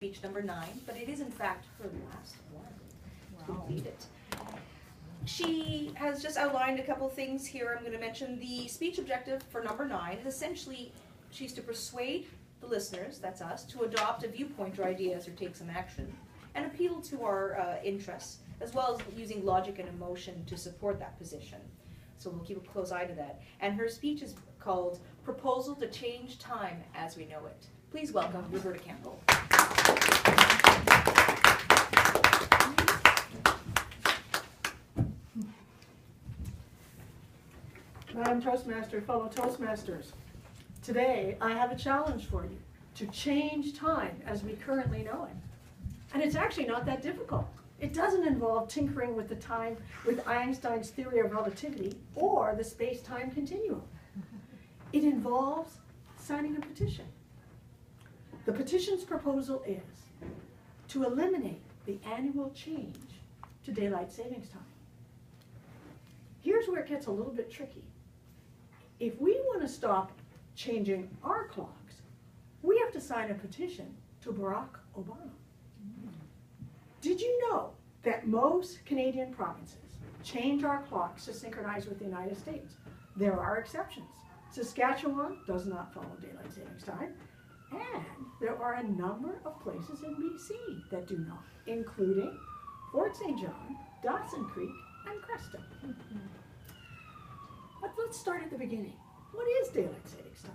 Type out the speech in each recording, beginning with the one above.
speech number 9, but it is in fact her last one. Wow. Believe it. She has just outlined a couple things here. I'm going to mention the speech objective for number 9 is essentially she's to persuade the listeners, that's us, to adopt a viewpoint or ideas or take some action and appeal to our interests, as well as using logic and emotion to support that position. So we'll keep a close eye to that. And her speech is called Proposal to Change Time as We Know It. Please welcome Roberta Campbell. Madam Toastmaster, fellow Toastmasters, today I have a challenge for you to change time as we currently know it. And it's actually not that difficult. It doesn't involve tinkering with the time with Einstein's theory of relativity or the space-time continuum. It involves signing a petition. The petition's proposal is to eliminate the annual change to daylight savings time. Here's where it gets a little bit tricky. If we want to stop changing our clocks, we have to sign a petition to Barack Obama. Did you know that most Canadian provinces change our clocks to synchronize with the United States? There are exceptions. Saskatchewan does not follow daylight savings time, and there are a number of places in BC that do not, including Fort St. John, Dawson Creek, and Creston. But let's start at the beginning. What is daylight savings time?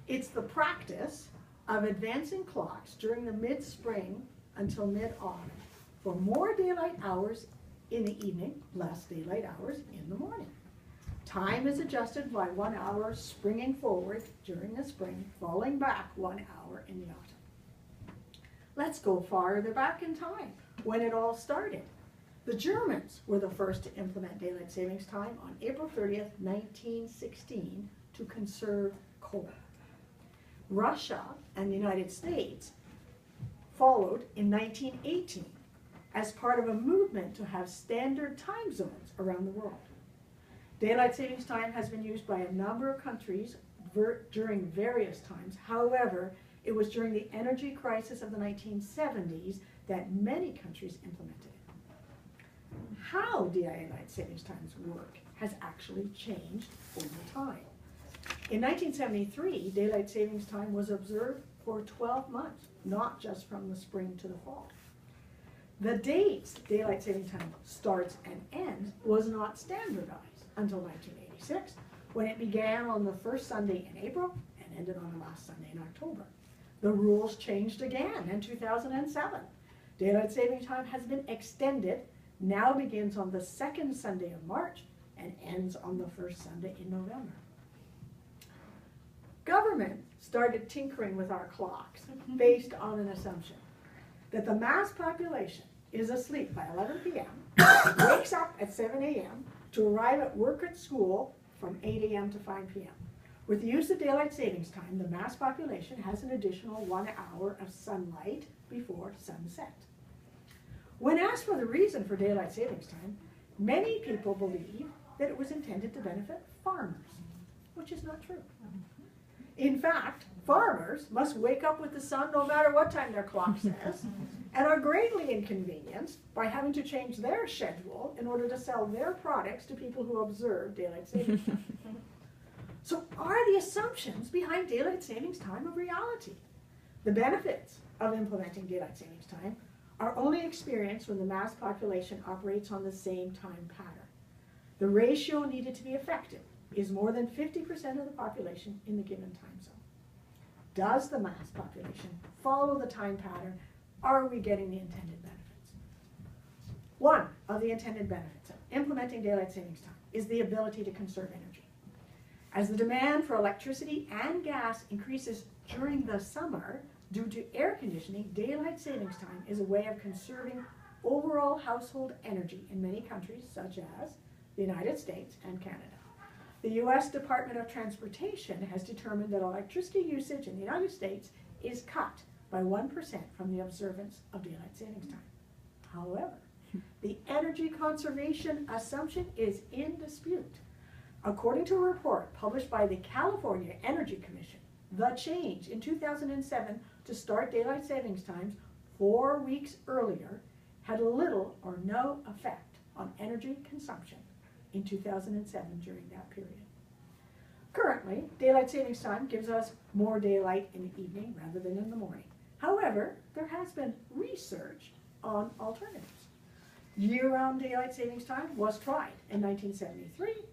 It's the practice of advancing clocks during the mid-spring until mid-autumn for more daylight hours in the evening, less daylight hours in the morning. Time is adjusted by 1 hour springing forward during the spring, falling back 1 hour in the autumn. Let's go farther back in time, when it all started. The Germans were the first to implement daylight savings time on April 30th, 1916 to conserve coal. Russia and the United States followed in 1918 as part of a movement to have standard time zones around the world. Daylight savings time has been used by a number of countries during various times. However, it was during the energy crisis of the 1970s that many countries implemented it. How daylight savings times work has actually changed over time. In 1973, daylight savings time was observed for 12 months, not just from the spring to the fall. The dates daylight saving time starts and ends was not standardized until 1986, when it began on the first Sunday in April and ended on the last Sunday in October. The rules changed again in 2007. Daylight saving time has been extended, now begins on the second Sunday of March and ends on the first Sunday in November. Government started tinkering with our clocks based on an assumption that the mass population is asleep by 11 p.m., wakes up at 7 a.m. to arrive at work at school from 8 a.m. to 5 p.m. With the use of daylight savings time, the mass population has an additional 1 hour of sunlight before sunset. When asked for the reason for daylight savings time, many people believe that it was intended to benefit farmers, which is not true. In fact, farmers must wake up with the sun no matter what time their clock says, and are greatly inconvenienced by having to change their schedule in order to sell their products to people who observe daylight savings time. So are the assumptions behind daylight savings time a reality? The benefits of implementing daylight savings time are only experienced when the mass population operates on the same time pattern. The ratio needed to be effective is more than 50% of the population in the given time zone. Does the mass population follow the time pattern? Are we getting the intended benefits? One of the intended benefits of implementing daylight savings time is the ability to conserve energy. As the demand for electricity and gas increases during the summer due to air conditioning, daylight savings time is a way of conserving overall household energy in many countries such as the United States and Canada. The U.S. Department of Transportation has determined that electricity usage in the United States is cut by 1% from the observance of daylight savings time. However, the energy conservation assumption is in dispute. According to a report published by the California Energy Commission, the change in 2007 to start daylight savings times 4 weeks earlier had little or no effect on energy consumption in 2007 during that period. Currently, daylight savings time gives us more daylight in the evening rather than in the morning. However, there has been research on alternatives. Year-round daylight savings time was tried in 1973,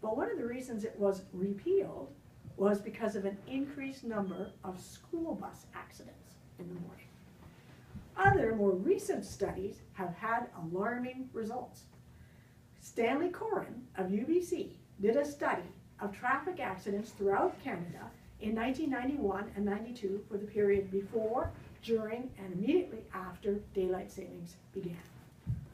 but one of the reasons it was repealed was because of an increased number of school bus accidents in the morning. Other more recent studies have had alarming results. Stanley Coren of UBC did a study of traffic accidents throughout Canada in 1991 and 92 for the period before, during, and immediately after daylight savings began.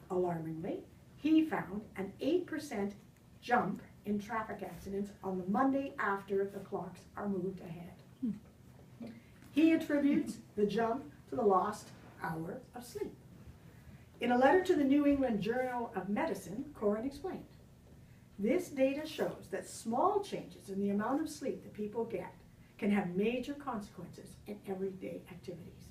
Alarmingly, he found an 8% jump in traffic accidents on the Monday after the clocks are moved ahead. He attributes the jump to the lost hour of sleep. In a letter to the New England Journal of Medicine, Coren explained, "This data shows that small changes in the amount of sleep that people get can have major consequences in everyday activities."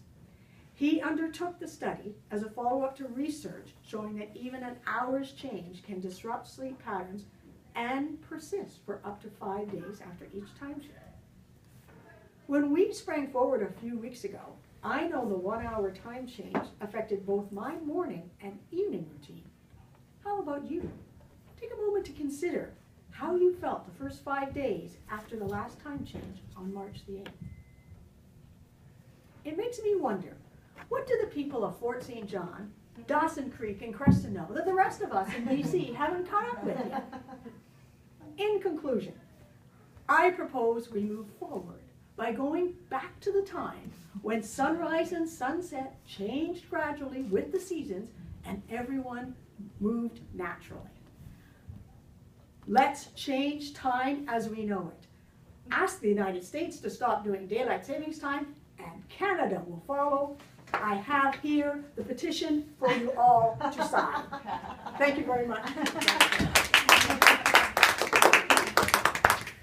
He undertook the study as a follow-up to research showing that even an hour's change can disrupt sleep patterns and persist for up to 5 days after each time shift. When we sprang forward a few weeks ago, I know the 1 hour time change affected both my morning and evening routine. How about you? Take a moment to consider how you felt the first 5 days after the last time change on March the 8th. It makes me wonder, what do the people of Fort St. John, Dawson Creek, and Creston know that the rest of us in BC haven't caught up with yet? In conclusion, I propose we move forward by going back to the time when sunrise and sunset changed gradually with the seasons and everyone moved naturally. Let's change time as we know it. Ask the United States to stop doing daylight savings time, and Canada will follow. I have here the petition for you all to sign. Thank you very much.